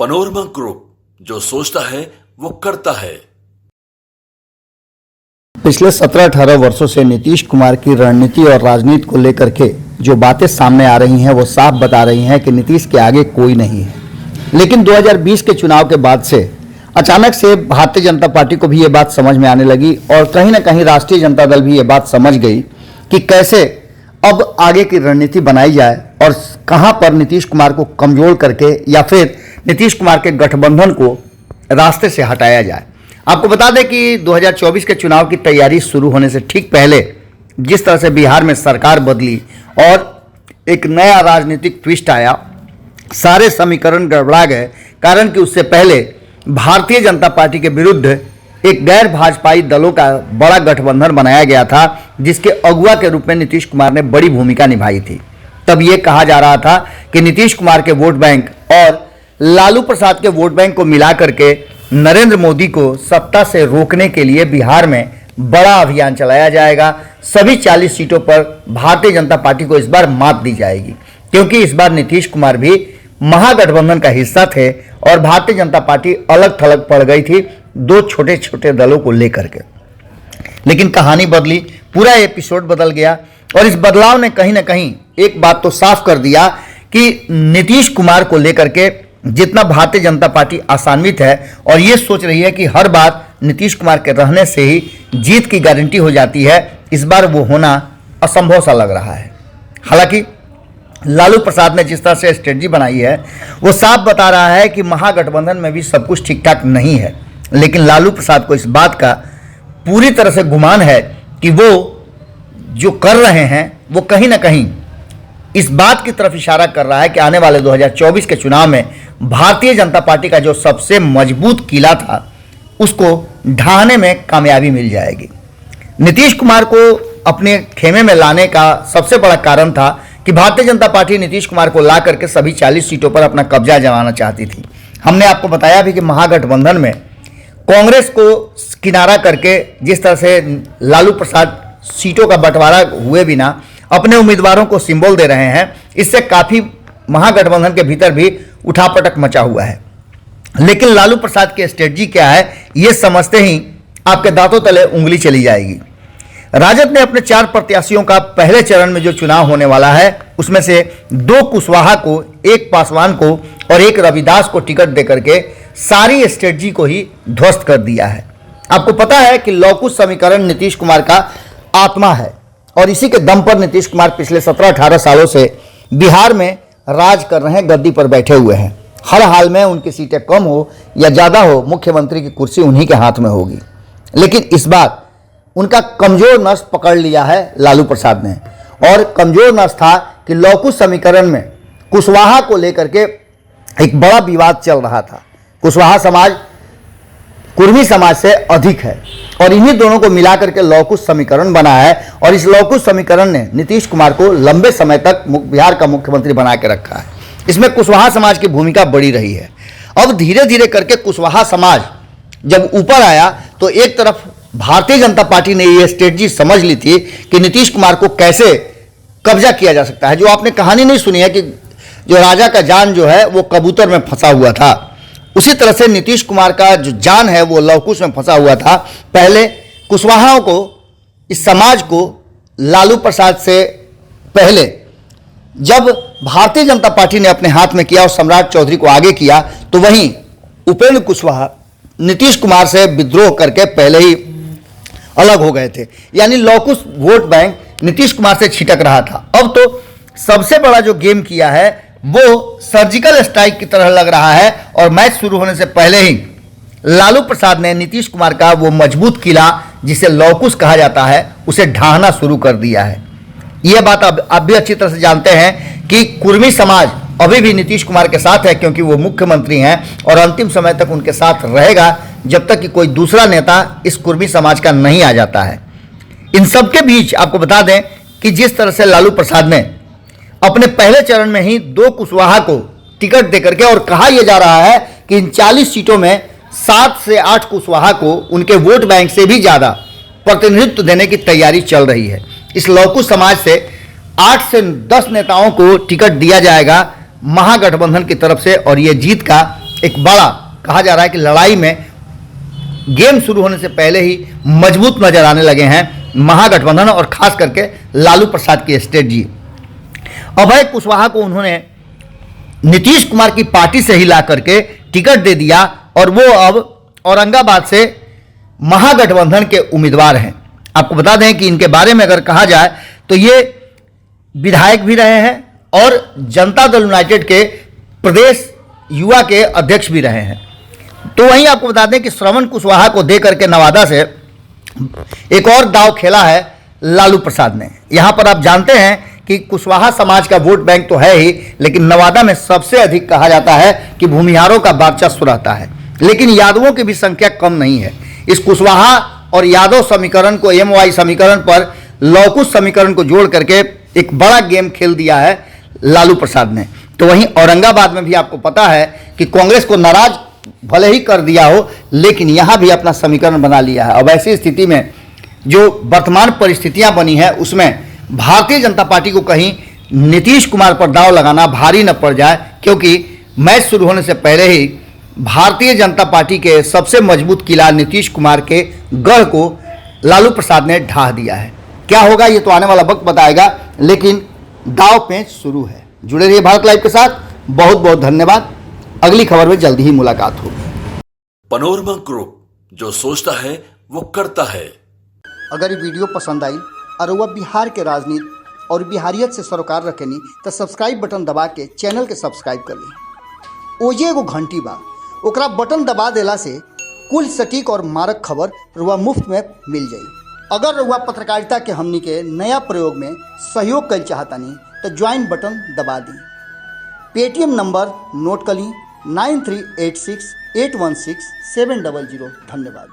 Panorama group, जो सोचता है वो करता है। पिछले 17-18 वर्षों से नीतीश कुमार की रणनीति और राजनीति को लेकर के जो बातें सामने आ रही हैं वो साफ बता रही हैं कि नीतीश के आगे कोई नहीं है। लेकिन 2020 के चुनाव के बाद से अचानक से भारतीय जनता पार्टी को भी ये बात समझ में आने लगी और कहीं ना कहीं राष्ट्रीय जनता दल भी ये बात समझ गई कि कैसे अब आगे की रणनीति बनाई जाए और कहां पर नीतीश कुमार को कमजोर करके या फिर नीतीश कुमार के गठबंधन को रास्ते से हटाया जाए। आपको बता दें कि 2024 के चुनाव की तैयारी शुरू होने से ठीक पहले जिस तरह से बिहार में सरकार बदली और एक नया राजनीतिक ट्विस्ट आया, सारे समीकरण गड़बड़ा गए। कारण कि उससे पहले भारतीय जनता पार्टी के विरुद्ध एक गैर भाजपाई दलों का बड़ा गठबंधन बनाया गया था, जिसके अगुवा के रूप में नीतीश कुमार ने बड़ी भूमिका निभाई थी। तब ये कहा जा रहा था कि नीतीश कुमार के वोट बैंक और लालू प्रसाद के वोट बैंक को मिला करके नरेंद्र मोदी को सत्ता से रोकने के लिए बिहार में बड़ा अभियान चलाया जाएगा। सभी 40 सीटों पर भारतीय जनता पार्टी को इस बार मात दी जाएगी, क्योंकि इस बार नीतीश कुमार भी महागठबंधन का हिस्सा थे और भारतीय जनता पार्टी अलग थलग पड़ गई थी दो छोटे छोटे दलों को लेकर के। लेकिन कहानी बदली, पूरा एपिसोड बदल गया और इस बदलाव ने कहीं ना कहीं एक बात तो साफ कर दिया कि नीतीश कुमार को लेकर के जितना भारतीय जनता पार्टी आशान्वित है और ये सोच रही है कि हर बार नीतीश कुमार के रहने से ही जीत की गारंटी हो जाती है, इस बार वो होना असंभव सा लग रहा है। हालांकि लालू प्रसाद ने जिस तरह से स्ट्रेटजी बनाई है वो साफ बता रहा है कि महागठबंधन में भी सब कुछ ठीक ठाक नहीं है। लेकिन लालू प्रसाद को इस बात का पूरी तरह से गुमान है कि वो जो कर रहे हैं वो कहीं ना कहीं इस बात की तरफ इशारा कर रहा है कि आने वाले 2024 के चुनाव में भारतीय जनता पार्टी का जो सबसे मजबूत किला था उसको ढाने में कामयाबी मिल जाएगी। नीतीश कुमार को अपने खेमे में लाने का सबसे बड़ा कारण था कि भारतीय जनता पार्टी नीतीश कुमार को ला करके सभी 40 सीटों पर अपना कब्जा जमाना चाहती थी। हमने आपको बताया भी कि महागठबंधन में कांग्रेस को किनारा करके जिस तरह से लालू प्रसाद सीटों का बंटवारा हुए बिना अपने उम्मीदवारों को सिंबल दे रहे हैं, इससे काफ़ी महागठबंधन के भीतर भी उठापटक मचा हुआ है। लेकिन लालू प्रसाद की स्ट्रेटजी क्या है ये समझते ही आपके दांतों तले उंगली चली जाएगी। राजद ने अपने 4 प्रत्याशियों का पहले चरण में जो चुनाव होने वाला है उसमें से 2 कुशवाहा को, 1 पासवान को और 1 रविदास को टिकट देकर के सारी स्ट्रेटजी को ही ध्वस्त कर दिया है। आपको पता है कि लौकुश समीकरण नीतीश कुमार का आत्मा है और इसी के दम पर नीतीश कुमार पिछले 17-18 सालों से बिहार में राज कर रहे हैं, गद्दी पर बैठे हुए हैं। हर हाल में उनकी सीटें कम हो या ज़्यादा हो, मुख्यमंत्री की कुर्सी उन्हीं के हाथ में होगी। लेकिन इस बार उनका कमजोर नस पकड़ लिया है लालू प्रसाद ने, और कमजोर नस था कि लौकुश समीकरण में कुशवाहा को लेकर के एक बड़ा विवाद चल रहा था। कुशवाहा समाज कुर्मी समाज से अधिक है और इन्हीं दोनों को मिलाकर के लौकुश समीकरण बना है और इस लौकुश समीकरण ने नीतीश कुमार को लंबे समय तक बिहार का मुख्यमंत्री बना के रखा है। इसमें कुशवाहा समाज की भूमिका बड़ी रही है। अब धीरे धीरे करके कुशवाहा समाज जब ऊपर आया तो एक तरफ भारतीय जनता पार्टी ने ये स्ट्रेटजी समझ ली थी कि नीतीश कुमार को कैसे कब्जा किया जा सकता है। जो आपने कहानी नहीं सुनी है कि जो राजा का जान जो है वो कबूतर में फंसा हुआ था, उसी तरह से नीतीश कुमार का जो जान है वो लवकुश में फंसा हुआ था। पहले कुशवाहाओं को, इस समाज को लालू प्रसाद से पहले जब भारतीय जनता पार्टी ने अपने हाथ में किया और सम्राट चौधरी को आगे किया, तो वहीं उपेंद्र कुशवाहा नीतीश कुमार से विद्रोह करके पहले ही अलग हो गए थे। यानी लौकुश वोट बैंक नीतीश कुमार से छिटक रहा था। अब तो सबसे बड़ा जो गेम किया है वो सर्जिकल स्ट्राइक की तरह लग रहा है और मैच शुरू होने से पहले ही लालू प्रसाद ने नीतीश कुमार का वो मजबूत किला जिसे लौकुश कहा जाता है उसे ढाहना शुरू कर दिया है। यह बात आप भी अच्छी तरह से जानते हैं कि कुर्मी समाज अभी भी नीतीश कुमार के साथ है, क्योंकि वो मुख्यमंत्री हैं और अंतिम समय तक उनके साथ रहेगा जब तक कि कोई दूसरा नेता इस कुर्मी समाज का नहीं आ जाता है। इन सब के बीच आपको बता दें कि जिस तरह से लालू प्रसाद ने अपने पहले चरण में ही 2 कुशवाहा को टिकट देकर के, और कहा यह जा रहा है कि इन 40 सीटों में 7 से 8 कुशवाहा को उनके वोट बैंक से भी ज़्यादा प्रतिनिधित्व देने की तैयारी चल रही है। इस लौकुश समाज से 8 से 10 नेताओं को टिकट दिया जाएगा महागठबंधन की तरफ से और ये जीत का एक बड़ा कहा जा रहा है कि लड़ाई में गेम शुरू होने से पहले ही मजबूत नजर आने लगे हैं महागठबंधन और खास करके लालू प्रसाद की स्ट्रेटजी। अभय कुशवाहा को उन्होंने नीतीश कुमार की पार्टी से ही ला करके टिकट दे दिया और वो अब औरंगाबाद से महागठबंधन के उम्मीदवार हैं। आपको बता दें कि इनके बारे में अगर कहा जाए तो ये विधायक भी रहे हैं और जनता दल यूनाइटेड के प्रदेश युवा के अध्यक्ष भी रहे हैं। तो वहीं आपको बता दें कि श्रवण कुशवाहा को दे करके नवादा से एक और दांव खेला है लालू प्रसाद ने। यहां पर आप जानते हैं कि कुशवाहा समाज का वोट बैंक तो है ही, लेकिन नवादा में सबसे अधिक कहा जाता है कि भूमिहारों का वर्चस्व रहता है, लेकिन यादवों की भी संख्या कम नहीं है। इस कुशवाहा और यादव समीकरण को MY समीकरण पर लौकुश समीकरण को जोड़ करके एक बड़ा गेम खेल दिया है लालू प्रसाद ने। तो वहीं औरंगाबाद में भी आपको पता है कि कांग्रेस को नाराज भले ही कर दिया हो, लेकिन यहां भी अपना समीकरण बना लिया है। अब ऐसी स्थिति में जो वर्तमान परिस्थितियां बनी है उसमें भारतीय जनता पार्टी को कहीं नीतीश कुमार पर दांव लगाना भारी न पड़ जाए, क्योंकि मैच शुरू होने से पहले ही भारतीय जनता पार्टी के सबसे मजबूत किला नीतीश कुमार के गढ़ को लालू प्रसाद ने ढा दिया है। क्या होगा ये तो आने वाला वक्त बताएगा, लेकिन दांव पेंच शुरू है। जुड़े रहिए भारत लाइव के साथ। बहुत बहुत धन्यवाद। अगली खबर में जल्दी ही मुलाकात होगी। पनोरमा ग्रुप, जो सोचता है वो करता है। अगर ये वीडियो पसंद आई और वह बिहार के राजनीति और बिहारियत से सरोकार रखेनी तो सब्सक्राइब बटन दबा के चैनल के सब्सक्राइब कर ली। ओजे एगो घंटी बा, ओकरा बटन दबा देला से कुल सटीक और मारक खबर रुआ मुफ्त में मिल जाई। अगर रुआ पत्रकारिता के हमनी के नया प्रयोग में सहयोग कर चाहतानी तो ज्वाइन बटन दबा दी। पेटीएम नंबर नोट कर ली 9386816700। धन्यवाद।